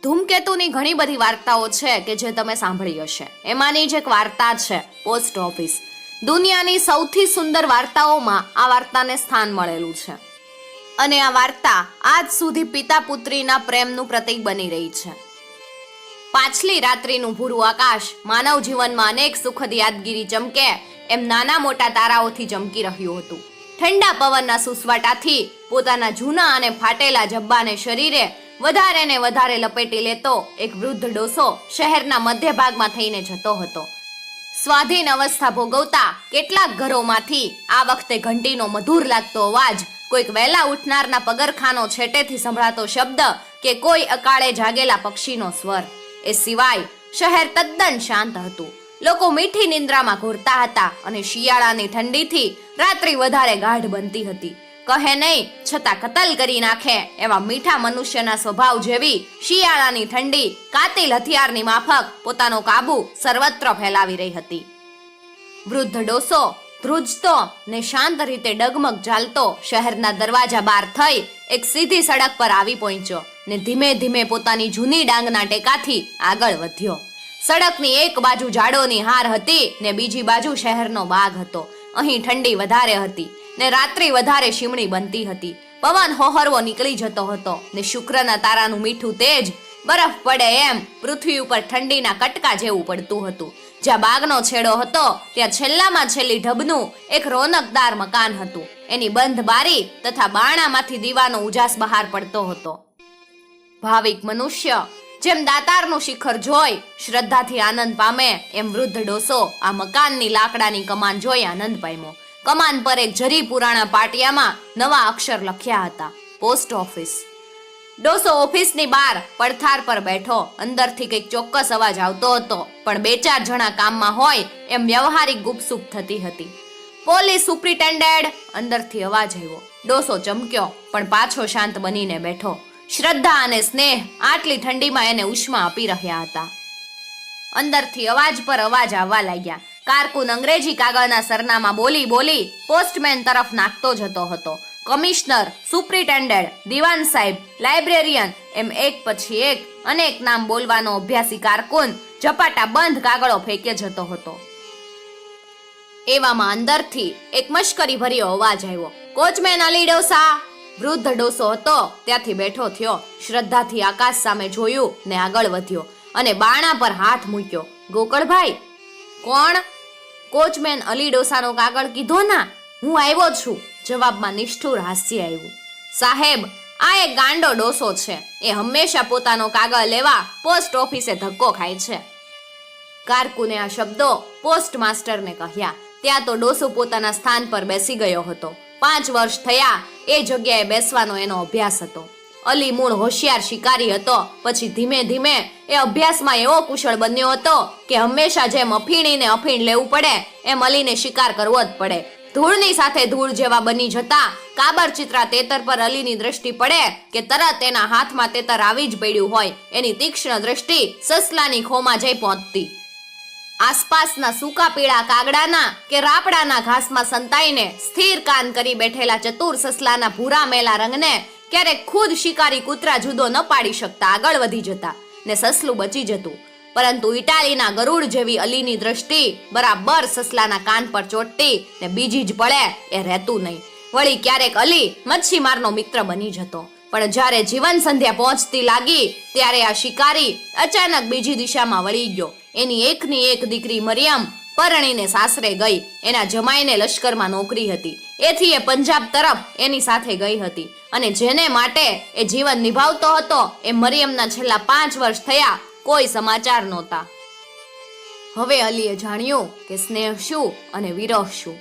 ધૂમકેતુની ઘણી બધી વાર્તાઓ છે કે જે તમે સાંભળી હશે. એમાંની જ એક વાર્તા છે પોસ્ટ ઓફિસ. દુનિયાની સૌથી સુંદર વાર્તાઓમાં આ વાર્તાને સ્થાન મળેલું છે અને આ વાર્તા આજ સુધી પિતા પુત્રીના પ્રેમનું પ્રતીક બની રહી છે. પાછલી રાત્રિનું ભૂરું આકાશ માનવ જીવનમાં અનેક સુખદ યાદગીરી ચમકે એમ નાના મોટા તારાઓથી ચમકી રહ્યું હતું. ઠંડા પવનના સુસવાટાથી પોતાના જૂના અને ફાટેલા જબ્બાને શરીરે વધારે ને વધારે લપેટી લેતો એક વૃદ્ધ ડોસો શહેરના મધ્ય ભાગમાં થઈને જતો હતો. સ્વાધીન અવસ્થા ભોગવતા કેટલાક ઘરોમાંથી આ વખતે ઘંટીનો મધુર લાગતો અવાજ, કોઈક વહેલા ઉઠનારના પગરખાનો છેટેથી સંભળાતો શબ્દ કે કોઈ અકાળે જાગેલા પક્ષીનો સ્વર. એ સિવાય શહેર તદ્દન શાંત હતું. લોકો મીઠી નિંદ્રામાં ઘોરતા હતા અને શિયાળાની ઠંડીથી રાત્રિ વધારે ગાઢ બનતી હતી. કહે નહીં છતાં કતલ કરી નાખે એવા મીઠા મનુષ્યના સ્વભાવ જેવી શિયાળાની ઠંડી કાતિલ હથિયારની માફક પોતાનો કાબુ સર્વત્ર ફેલાવી રહી હતી. વૃદ્ધ ડોસો ધ્રુજતો ને શાંત રીતે ડગમગ ચાલતો શહેરના દરવાજા બહાર થઈ એક સીધી સડક પર આવી પહોંચ્યો ને ધીમે ધીમે પોતાની જૂની ડાંગના ટેકાથી આગળ વધ્યો. સડકની એક બાજુ ઝાડોની હાર હતી ને બીજી બાજુ શહેરનો બાગ હતો. અહીં ઠંડી વધારે હતી ને રાત્રિ વધારે શીમણી બનતી હતી. પવન હોહરવો નીકળી જતો હતો ને શુક્રના તારાનું મીઠું તેજ બરફ પડે એમ પૃથ્વી ઉપર ઠંડીના કટકા જેવું પડતું હતું. જ્યાં બાગનો છેડો હતો ત્યાં છેલ્લામાં છેલ્લી ઢબનું એક રોનકદાર મકાન હતું. એની બંધ બારી તથા બારણામાંથી દીવાનો ઉજાસ બહાર પડતો હતો. ભાવિક મનુષ્ય જેમ દાતારનું શિખર જોઈ શ્રદ્ધાથી આનંદ પામે એમ વૃદ્ધ ડોસો આ મકાનની લાકડાની કમાન જોઈ આનંદ પામ્યો. કમાન પર એક જરી પુરાણા પાટિયામાં નવા અક્ષર લખ્યા હતા, પોસ્ટ ઓફિસ. ડોસો ઓફિસની બહાર પડથાર પર બેઠો. અંદરથી કંઈક ચોક્કસ અવાજ આવતો હતો, પણ બે ચાર જણા કામમાં હોય એમ વ્યવહારિક ગુપસુપ થતી હતી. પોલીસ સુપ્રિન્ટેન્ડન્ટ, અંદરથી અવાજ આવ્યો. ડોસો ચમક્યો પણ પાછો શાંત બનીને બેઠો. શ્રદ્ધા અને સ્નેહ આટલી ઠંડીમાં એને ઉષ્મા આપી રહ્યા હતા. અંદરથી અવાજ પર અવાજ આવવા લાગ્યા. કારકુન અંગ્રેજી કાગળના સરનામા બોલી બોલી પોસ્ટમેન તરફ નાખતો જતો હતો. કમિશનર, સુપ્રિન્ટેન્ડન્ટ, દિવાન સાહેબ, લાઇબ્રેરિયન એમ એક પછી એક અનેક નામ બોલવાનો અભ્યાસી કારકુન ઝપાટા બંધ કાગળો ફેંકે જતો હતો. એવામાં અંદરથી એક મશ્કરી ભર્યો અવાજ આવ્યો. કોચમેન અલી ડોસા. વૃદ્ધ ડોસો હતો ત્યાંથી બેઠો થયો. શ્રદ્ધાથી આકાશ સામે જોયું ને આગળ વધ્યો અને બારણા પર હાથ મૂક્યો. ગોકળભાઈ. કોણ? કોચમેન અલી ડોસાનો કાગળ કીધો ના, હું આવ્યો છું. જવાબમાં નિષ્ઠુર હાસ્ય આવ્યું. સાહેબ, આ એક ગાંડો ડોસો છે. એ હંમેશા પોતાનો કાગળ લેવા પોસ્ટ ઓફિસે ધક્કો ખાય છે. કારકુને આ શબ્દો પોસ્ટ માસ્ટરને કહ્યા. ત્યાં તો ડોસો પોતાના સ્થાન પર બેસી ગયો હતો. 5 વર્ષ થયા એ જગ્યાએ બેસવાનો એનો અભ્યાસ હતો. અલી મૂળ હોશિયાર શિકારી હતો. પછી ધીમે ધીમે એ અભ્યાસમાં એવો કુશળ બન્યો હતો કે હંમેશા જેમ અફીણીને અફીણ લેવું પડે એમ અલીને શિકાર કરવો જ પડે. ધૂળની સાથે ધૂળ જેવા બની જતા કાબરચિત્રા તેતર પર અલીની દ્રષ્ટિ પડે કે તરત એના હાથમાં તેતર આવી જ પડ્યું હોય. એની તીક્ષ્ણ દ્રષ્ટિ સસલાની ખોમાં જઈ પહોંચતી. આસપાસના સૂકા પીળા કાગડાના કે રાપડાના ઘાસમાં સંતાઈને સ્થિર કાન કરી બેઠેલા ચતુર સસલાના ભૂરા મેલા રંગને ક્યારેક ખુદ શિકારી કૂતરા જુદો ન પાડી શકતા આગળ વધી જતા ને સસલું બચી જતું. પરંતુ ઇટાલીના ગરુડ જેવી અલીની દ્રષ્ટિ બરાબર સસલાના કાન પર ચોટતી ને બીજી જ પળે એ રહેતું નહીં. વળી ક્યારેક અલી મચ્છીમારનો મિત્ર બની જતો. પણ જ્યારે જીવન સંધ્યા પહોંચતી લાગી ત્યારે આ શિકારી અચાનક બીજી દિશામાં વળી ગયો. એની એકની એક દીકરી મરિયમ પરણીને સાસરે ગઈ. એના જમાઈને લશ્કરમાં નોકરી હતી. એથી એ પંજાબ તરફ એની સાથે ગઈ હતી અને જેને માટે એ જીવન નિભાવતો હતો એ મરિયમના છેલ્લા 5 વર્ષ થયા કોઈ સમાચાર નહોતા. હવે અલીએ જાણ્યું કે સ્નેહ શું અને વિરહ શું.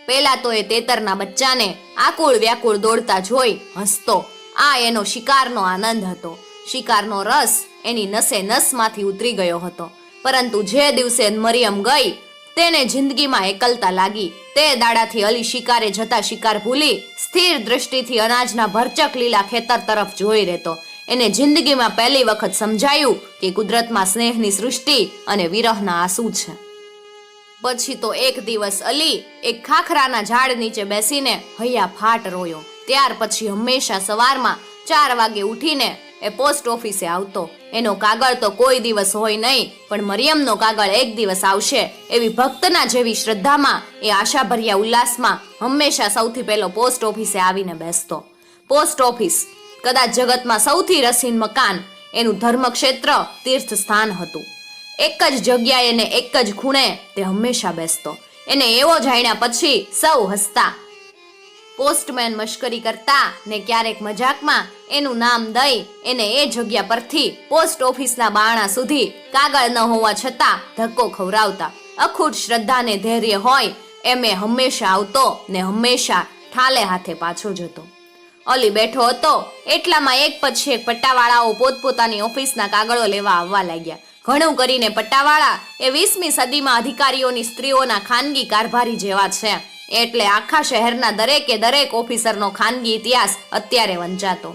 પહેલા તો એ તેતરના બચ્ચાને આકુળ વ્યાકુળ દોડતા જોઈ હસતો. આ એનો શિકારનો આનંદ હતો. શિકારનો રસ એની નસે નસમાંથી ઉતરી ગયો હતો. પરંતુ જે દિવસે મરિયમ ગઈ તેને જિંદગીમાં એકલતા લાગી. તે દાડાથી અલી શિકારે જતા શિકાર ભૂલી સ્થિર દ્રષ્ટિથી અનાજના ભરચક લીલા ખેતર તરફ જોઈ રહેતો. એને જિંદગીમાં પહેલી વખત સમજાયું કે કુદરતમાં સ્નેહની સૃષ્ટિ અને વિરહના આંસુ છે. પછી તો એક દિવસ અલી એક ખાખરાના ઝાડ નીચે બેસીને હૈયા ફાટ રોયો. ત્યાર પછી હંમેશા સવારમાં 4 વાગે ઉઠીને એ પોસ્ટ ઓફિસે આવતો. એનો કાગળ તો કોઈ દિવસ હોય નહીં, પણ મરિયમનો કાગળ એક દિવસ આવશે એવી ભક્તના જેવી શ્રદ્ધામાં એ આશાભર્યા ઉલ્લાસમાં હંમેશા સૌથી પહેલો પોસ્ટ ઓફિસે આવીને બેસતો. પોસ્ટ ઓફિસ કદાચ જગતમાં સૌથી રસીન મકાન, એનું ધર્મક્ષેત્ર, તીર્થ સ્થાન હતું. એક જ જગ્યાએ ને એક જ ખૂણે તે હંમેશા બેસતો. એને એવો જાણ્યા પછી સૌ હસતા. પોસ્ટમેન મશ્કરી કરતા ને ક્યારેક મજાકમાં એનું નામ દઈ એને એ જગ્યા પરથી પોસ્ટ ઓફિસના બારણા સુધી કાગળ ન હોવા છતાં ધક્કો ખવડાવતા. અખૂટ શ્રદ્ધા ને ધૈર્ય હોય એમ એ હંમેશા આવતો ને હંમેશા ઠાલે હાથે પાછો જતો. અલી બેઠો હતો એટલામાં એક પછી એક પટ્ટાવાળાઓ પોતપોતાની ઓફિસના કાગળો લેવા આવવા લાગ્યા. ઘણું કરીને પટ્ટાવાળા એ 20મી સદીમાં અધિકારીઓની સ્ત્રીઓના ખાનગી કારભારી જેવા છે, એટલે આખા શહેરના દરેકે દરેક ઓફિસરનો ખાનગી ઇતિહાસ અત્યારે વંચાતો.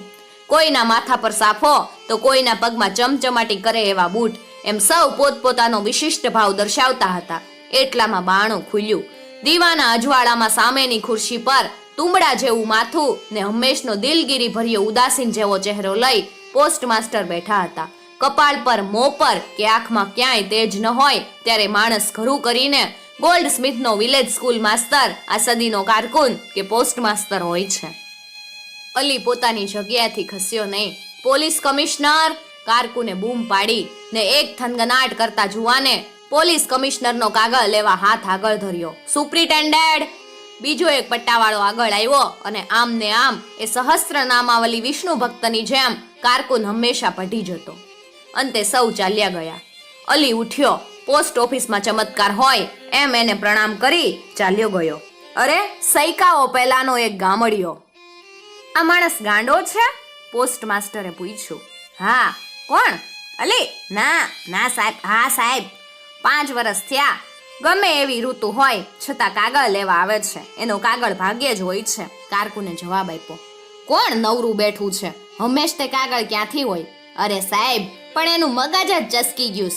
કોઈના માથા પર સાફો તો કોઈના પગમાં ચમચમાટી કરે એવા બૂટ, એમ સૌ પોતપોતાનો વિશિષ્ટ ભાવ દર્શાવતા હતા. એટલામાં બારણું ખુલ્યું. દીવાના અજવાળામાં સામેની ખુરશી પર તુંબડા જેવું માથું ને હંમેશનો દિલગીરી ભર્યો ઉદાસીન જેવો ચહેરો લઈ પોસ્ટ માસ્ટર બેઠા હતા. કપાળ પર, મોં પર કે આંખમાં ક્યાંય તેજ ન હોય ત્યારે માણસ ઘરું કરીને ગોલ્ડ સ્મિથનો વિલેજ સ્કૂલ માસ્તર આ સદીનો કારકુન કે પોસ્ટ માસ્તર હોય છે. અલી પોતાની જગ્યાએથી ખસ્યો નહીં. પોલીસ કમિશનર, કારકુને બૂમ પાડી ને એક થનગનાટ કરતા જુવાને પોલીસ કમિશનરનો કાગળ લેવા હાથ આગળ ધર્યો. સુપ્રિન્ટેન્ડન્ટ! બીજો એક પટ્ટાવાળો આગળ આવ્યો અને આમ ને આમ એ સહસ્ત્ર નામાવલી વિષ્ણુ ભક્તની જેમ કારકુન હંમેશા પઢી જતો. અંતે સૌ ચાલ્યા ગયા. અલી ઉઠ્યો. પોસ્ટ ઓફિસમાં ચમત્કાર હોય એમ એને પ્રણામ કરી ચાલ્યો ગયો. અરે સૈકાઓ પહેલાનો એક ગામડિયો. આ માણસ ગાંડો છે? પોસ્ટ માસ્ટરે પૂછ્યું. હા. કોણ? અલી ના સાહેબ. હા સાહેબ. 5 વર્ષ થયા. ગમે એવી ઋતુ હોય છતાં કાગળ લેવા આવે છે. એનો કાગળ ભાગ્યે જ હોય છે. કારકુને જવાબ આપ્યો. કોણ નવરું બેઠું છે? હંમેશ તે કાગળ ક્યાંથી હોય? અરે સાહેબ, પણ એનું મગજ જ ચસકી ગયું.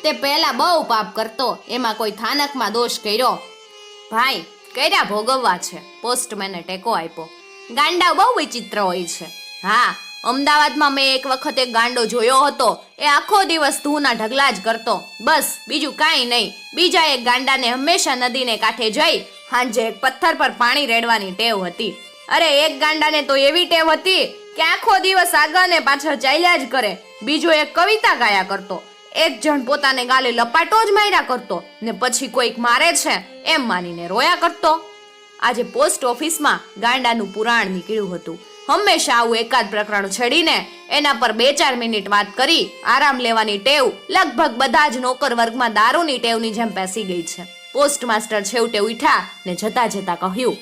તે પહેલા બહુ પાપ કરતો, એમાં કોઈ થાનકમાં દોષ કર્યો. ભાઈ, કર્યા ભોગવવા છે. પોસ્ટમેને ટેકો આપ્યો. ગાંડા બહુ વિચિત્ર હોય છે. હા, અમદાવાદમાં મેં એક વખત એક ગાંડો જોયો હતો. એ આખો દિવસ ધૂના ઢગલા જ કરતો, બસ બીજું કાંઈ નહીં. બીજા એક ગાંડાને હંમેશા નદીને કાંઠે જઈ હાંજે એક પથ્થર પર પાણી રેડવાની ટેવ હતી. અરે એક ગાંડાને તો એવી ટેવ હતી કે આખો દિવસ આગળ ને પાછળ ચાલ્યા જ કરે. બીજો એક કવિતા ગાયા કરતો. એક જણ પોતાને ગાલે લપાટો જ માર્યા કરતો ને પછી કોઈક મારે છે એમ માનીને રોયા કરતો. આજે પોસ્ટ ઓફિસમાં ગાંડાનું પુરાણ નીકળ્યું હતું. હંમેશા આવું એકાદ પ્રકરણ છેડીને એના પર 2-4 મિનિટ વાત કરી આરામ લેવાની ટેવ લગભગ બધા જ નોકર વર્ગમાં દારૂની ટેવની જેમ પેસી ગઈ છે. પોસ્ટ માસ્ટર છેવટે ઉઠ્યા ને જતા જતા કહ્યું,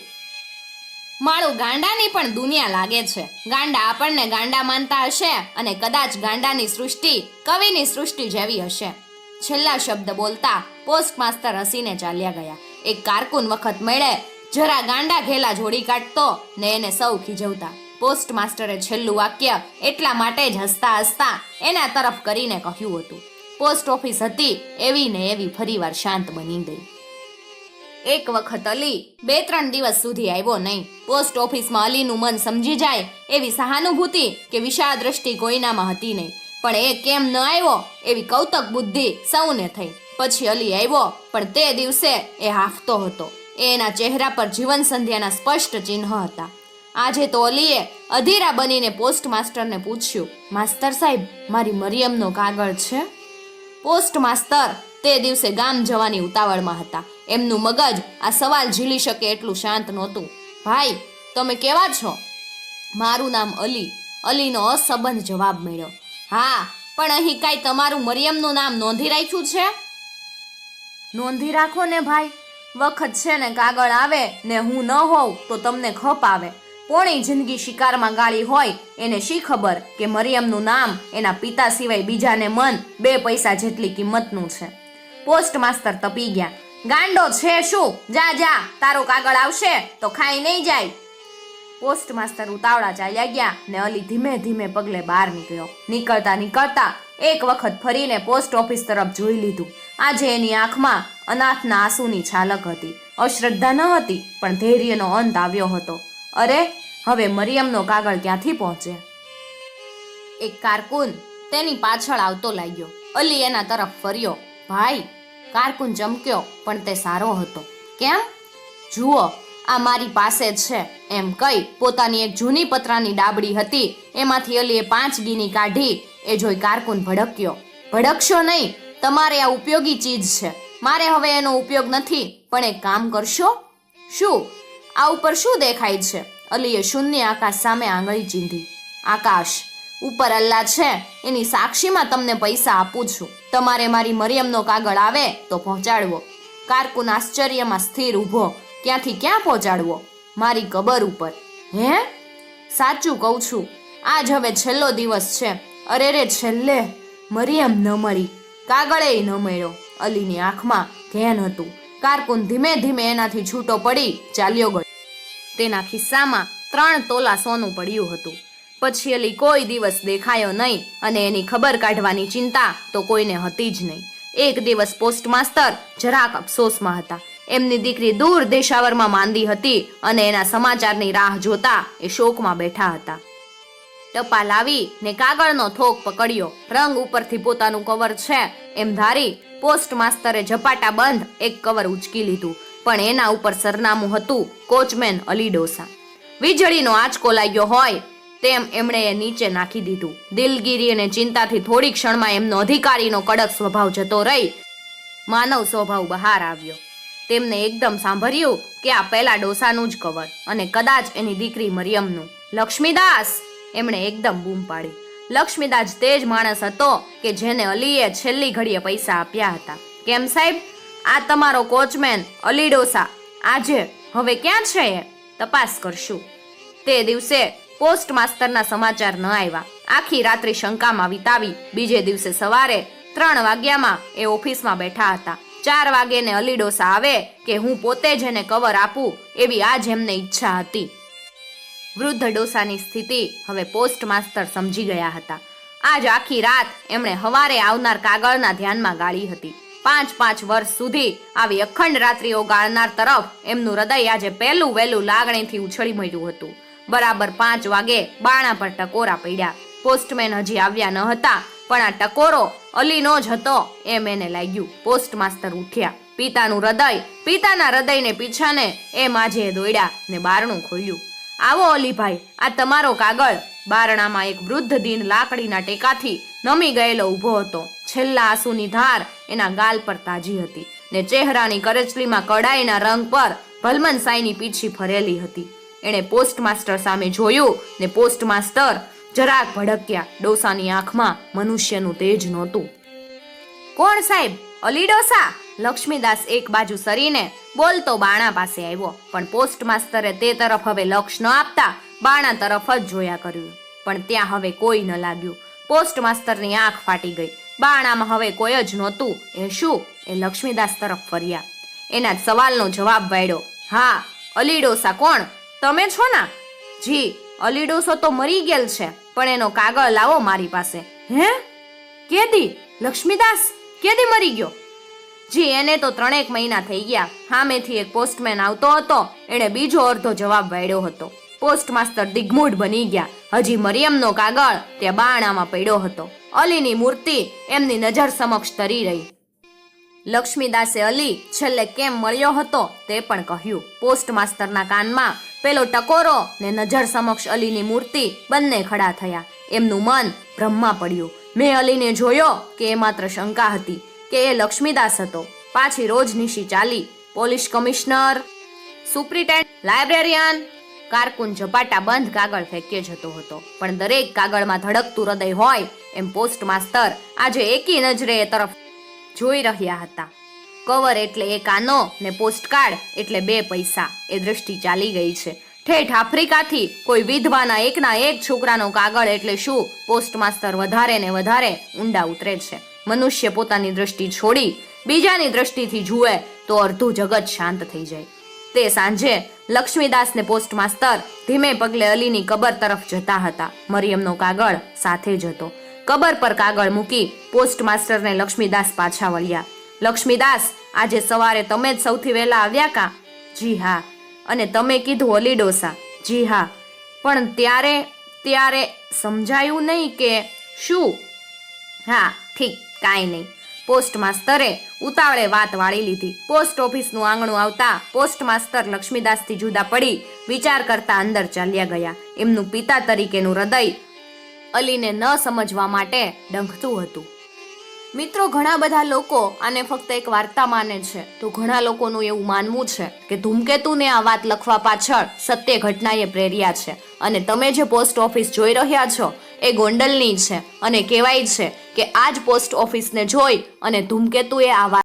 મારું ગાંડાની પણ દુનિયા લાગે છે. ગાંડા આપણને ગાંડા માનતા હશે અને કદાચ ગાંડાની સૃષ્ટિ કવિની સૃષ્ટિ જેવી હશે. છેલ્લા શબ્દ બોલતા પોસ્ટ માસ્ટર હસીને ચાલ્યા ગયા. એક કારકુન વખત મેળે જરા ગાંડા ઘેલા જોડી કાઢતો ને એને સૌ ખીજવતા. પોસ્ટ માસ્ટરે છેલ્લું વાક્ય એટલા માટે જ હસતા હસતા એના તરફ કરીને કહ્યું હતું. પોસ્ટ ઓફિસ હતી એવી ને એવી ફરીવાર શાંત બની ગઈ. એક વખત અલી 2-3 દિવસ સુધી આવ્યો નહીં. પોસ્ટ ઓફિસમાં અલીનું મન સમજી જાય એવી સહાનુભૂતિ કે વિશાળ દ્રષ્ટિ કોઈનામાં હતી નહીં. પણ એ કેમ ન આવ્યો એવી કૌતક બુદ્ધિ સૌને થઈ. પછી અલી આવ્યો, પણ તે દિવસે એ હાંફતો હતો. એના ચહેરા પર જીવન સંધ્યાના સ્પષ્ટ ચિહ્ન હતા. આજે તો અલીએ અધીરા બનીને પોસ્ટ માસ્ટરને પૂછ્યું, માસ્તર સાહેબ, મારી મરિયમનો કાગળ છે? પોસ્ટ માસ્તર તે દિવસે ગામ જવાની ઉતાવળમાં હતા. એમનું મગજ આ સવાલ ઝીલી શકે એટલું શાંત નહોતું. ભાઈ, તમે કેવા છો? મારું નામ અલી. અલીનો અસંબંધ જવાબ મળ્યો. હા, પણ અહીં કાંઈ તમારું મરિયમનું નામ નોંધી રાખ્યું છે? નોંધી રાખો ને ભાઈ. વખત છે ને કાગળ આવે ને હું ન હોઉં તો તમને ખપ આવે. પોણી જિંદગી શિકારમાં ગાળી હોય એને શી ખબર કે મરિયમનું નામ એના પિતા સિવાય બીજાને મન 2 પૈસા જેટલી કિંમતનું છે. પોસ્ટ માસ્ટર તપી ગયા. ગાંડો છે શું? જા, તારો કાગળ આવશે તો ખાઈ નહીં જાય. પોસ્ટ માસ્ટર ઉતાવળા ચાલ્યા ગયા ને અલી ધીમે ધીમે પગલે બહાર નીકળ્યો. નીકળતા એક વખત ફરીને પોસ્ટ ઓફિસ તરફ જોઈ લીધું. આજે એની આંખમાં અનાથના આંસુની છાલક હતી. અશ્રદ્ધા ન હતી, પણ ધૈર્યનો અંત આવ્યો હતો. અરે, હવે મરિયમનો કાગળ ક્યાંથી પહોંચે? એક કારકુન તેની પાછળ આવતો લાગ્યો. અલી એના તરફ ફર્યો. ભાઈ, કારકુન ચમક્યો, પણ તે સારો હતો. કેમ? જુઓ, આ મારી પાસે છે એમ કહી પોતાની એક જૂની પતરાની ડાબડી હતી, એમાંથી અલીએ 5 ગીની કાઢી. એ જોઈ કારકુન ભડક્યો. ભડકશો નહીં, તમારે આ ઉપયોગી ચીજ છે. મારે હવે એનો ઉપયોગ નથી, પણ એક કામ કરશો? શું? આ ઉપર શું દેખાય છે? અલીએ શૂન્ય આકાશ સામે આંગળી ચીંધી. આકાશ ઉપર અલ્લાહ છે, એની સાક્ષીમાં તમને પૈસા આપું છું. તમારે મારી મરિયમનો કાગળ આવે તો પહોંચાડવો. કારકુન આશ્ચર્યમાં સ્થિર ઊભો. ક્યાંથી ક્યાં પહોંચાડવો? મારી કબર ઉપર. હે? સાચું કહું છું, આજ હવે છેલ્લો દિવસ છે. અરે રે, છેલ્લે મરિયમ ન મળી, કાગળે ન મળ્યો. અલીની આંખમાં ઘેન હતું. કારકુન ધીમે ધીમે એનાથી છૂટો પડી ચાલ્યો ગયો. તેના ખિસ્સામાં 3 તોલા સોનું પડ્યું હતું. પછી અલી કોઈ દિવસ દેખાયો નહીં, અને એની ખબર કાઢવાની ચિંતા તો કોઈને હતી જ નહીં. એક દિવસ પોસ્ટમાસ્ટર જરાક અફસોસમાં હતા. એમની દીકરી દૂર દેશાવરમાં માંદી હતી, અને એના સમાચારની રાહ જોતા એ શોકમાં બેઠા હતા. ટપાલ આવી ને કાગળનો થોક પકડ્યો. રંગ ઉપરથી પોતાનું કવર છે એમ ધારી પોસ્ટમાસ્ટરે ઝપાટા બંધ એક કવર ઉંચકી લીધું, પણ એના ઉપર સરનામું હતું કોચમેન અલી ડોસા. વીજળીનો આંચકો લાગ્યો હોય તેમ એમણે એ નીચે નાખી દીધું. દિલગીરી અને ચિંતાથી થોડી ક્ષણમાં એમનો અધિકારીનો કડક સ્વભાવ જતો રહી માનવ સ્વભાવ બહાર આવ્યો. તેમને એકદમ સાંભળ્યું કે આ પેલા ડોસાનું જ કવર, અને કદાચ એની દીકરી મરિયમનું. લક્ષ્મીદાસ! એમણે એકદમ બૂમ પાડી. લક્ષ્મીદાસ તે જ માણસ હતો કે જેને અલીએ છેલ્લી ઘડીએ પૈસા આપ્યા હતા. કેમ સાહેબ, આ તમારો કોચમેન અલી ડોસા આજે હવે ક્યાં છે? એ તપાસ કરશું. તે દિવસે પોસ્ટમાસ્ટરના સમાચાર ન આવ્યા. આખી રાત્રિ શંકામાં વિતાવી. બીજે દિવસે સવારે 3 વાગ્યામાં એ ઓફિસમાં બેઠા હતા. 4 વાગે ને અલી ડોસા આવે કે હું પોતે જ એને કવર આપું, એવી આજ એમને ઈચ્છા હતી. વૃદ્ધ ડોસાની સ્થિતિ હવે પોસ્ટમાસ્ટર સમજી ગયા હતા. આજ આખી રાત એમણે હવારે આવનાર કાગળના ધ્યાનમાં ગાળી હતી. 5 વર્ષ સુધી આવી અખંડ રાત્રિઓ ગાળનાર તરફ એમનું હૃદય આજે પહેલું વહેલું લાગણીથી ઉછળી મળ્યું હતું. બરાબર 5 વાગે બાણા પર ટકોરા પડ્યા. પોસ્ટમેન હજી આવ્યા ન હતા, પણ આ ટકોરો અલીનો જ હતો એમ એને લાગ્યું. પોસ્ટમાસ્ટર ઉઠ્યા. પિતાના હૃદયને પીછાને એમ આજે દોડ્યા ને બારણું ખોલ્યું. આવો અલીભાઈ, આ તમારો કાગળ. બારણામાં એક વૃદ્ધ દીન લાકડીના ટેકાથી નમી ગયેલો ઊભો હતો. છેલ્લા આંસુની ધાર એના ગાલ પર તાજી હતી, ને ચહેરાની કરચલીમાં કડાઈના રંગ પર ભલમનસાઈની પીછી ફરેલી હતી. એણે પોસ્ટમાસ્ટર સામે જોયું ને પોસ્ટમાસ્ટર જરાક ભડક્યા. ડોસાની આંખમાં મનુષ્યનું તેજ નહોતું. કોણ સાહેબ? અલી ડોસા? લક્ષ્મીદાસ એક બાજુ સરીને બોલતો બાણા પાસે આવ્યો, પણ પોસ્ટમાસ્ટરે તે તરફ હવે લક્ષ ન આપતા બાણા તરફ જ જોયા કર્યું. પણ ત્યાં હવે કોઈ ન લાગ્યું. પોસ્ટમાસ્ટરની આંખ ફાટી ગઈ. બાણામાં હવે કોઈ જ નહોતું. એ શું? એ લક્ષ્મીદાસ તરફ ફર્યા. એના સવાલનો જવાબ વાળ્યો. હા, અલી ડોસા કોણ? તમે છો ના? જી, અલી ડોસો તો મરી ગયેલ છે, પણ એનો કાગળ લાવો મારી પાસે. હે? કેદી? લક્ષ્મીદાસ કેદી મરી ગયો? જી, એને તો 3 મહિના થઈ ગયા. સામેથી એક પોસ્ટમેન આવતો હતો, એણે બીજો અડધો જવાબ વાળ્યો હતો. પોસ્ટમાસ્ટર દિગ્મૂઢ બની ગયા. હજી મરિયમનો કાગળ ત્યાં બારણામાં પડ્યો હતો. અલીની મૂર્તિ એમની નજર સમક્ષ તરી રહી. લક્ષ્મીદાસે અલી છેલ્લે કેમ મળ્યો હતો તે પણ કહ્યું. પોસ્ટમાસ્ટરના કાનમાં પેલો ટકોરો ને નજર સમક્ષ અલીની મૂર્તિ બંને ખડા થયા. એમનું મન ભ્રમમાં પડ્યું. મેં અલીને જોયો કે એ માત્ર શંકા હતી કે એ લક્ષ્મીદાસ હતો. પાછી રોજનીશી ચાલી. Police commissioner, superintendent, librarian. કારકુન ઝપાટા બંધ કાગળ ફેંક્યો જતો હતો, પણ દરેક કાગળમાં ધડકતું હૃદય હોય એમ પોસ્ટમાસ્ટર આજે એકી નજરે એ તરફ જોઈ રહ્યા હતા. કવર એટલે 1 આનો ને પોસ્ટકાર્ડ એટલે 2 પૈસા. એ દ્રષ્ટિ ચાલી ગઈ છે. ઠેઠ આફ્રિકાથી કોઈ વિધવાના એકના એક છોકરાનો કાગળ એટલે શું? પોસ્ટમાસ્ટર વધારે ને વધારે ઊંડા ઉતરે છે. મનુષ્ય પોતાની દ્રષ્ટિ છોડી બીજાની દ્રષ્ટિથી જુએ તો અડધું જગત શાંત થઈ જાય. તે સાંજે લક્ષ્મીદાસ ને પોસ્ટમાસ્ટર ધીમે પગલે અલીની કબર તરફ જતા હતા. મરિયમનો કાગળ સાથે જ હતો. કબર પર કાગળ મૂકી પોસ્ટમાસ્ટરને લક્ષ્મીદાસ પાછા વળ્યા. લક્ષ્મીદાસ, આજે સવારે તમે જ સૌથી વહેલા આવ્યા કા? જી હા. અને તમે કીધું અલી ડોસા? જી હા. પણ ત્યારે ત્યારે સમજાયું નહીં કે શું. હા ઠીક, કાંઈ નહીં. પોસ્ટ માસ્તરે ઉતાવળે વાત વાળી લીધી. પોસ્ટ ઓફિસનું આંગણું આવતા પોસ્ટ માસ્તર લક્ષ્મીદાસથી જુદા પડી વિચાર કરતા અંદર ચાલ્યા ગયા. એમનું પિતા તરીકેનું હૃદય અલીને ન સમજવા માટે ડંખતું હતું. મિત્રો, ઘણા બધા લોકો આને ફક્ત એક વાર્તા માને છે, તો ઘણા લોકોનું એવું માનવું છે કે ધૂમકેતુને આ વાત લખવા પાછળ સત્ય ઘટનાએ પ્રેર્યા છે. અને તમે જે પોસ્ટ ઓફિસ જોઈ રહ્યા છો એ ગોંડલની છે અને કહેવાય છે કે આ જ પોસ્ટ ઓફિસને જોઈ અને ધૂમકેતુએ આ વાત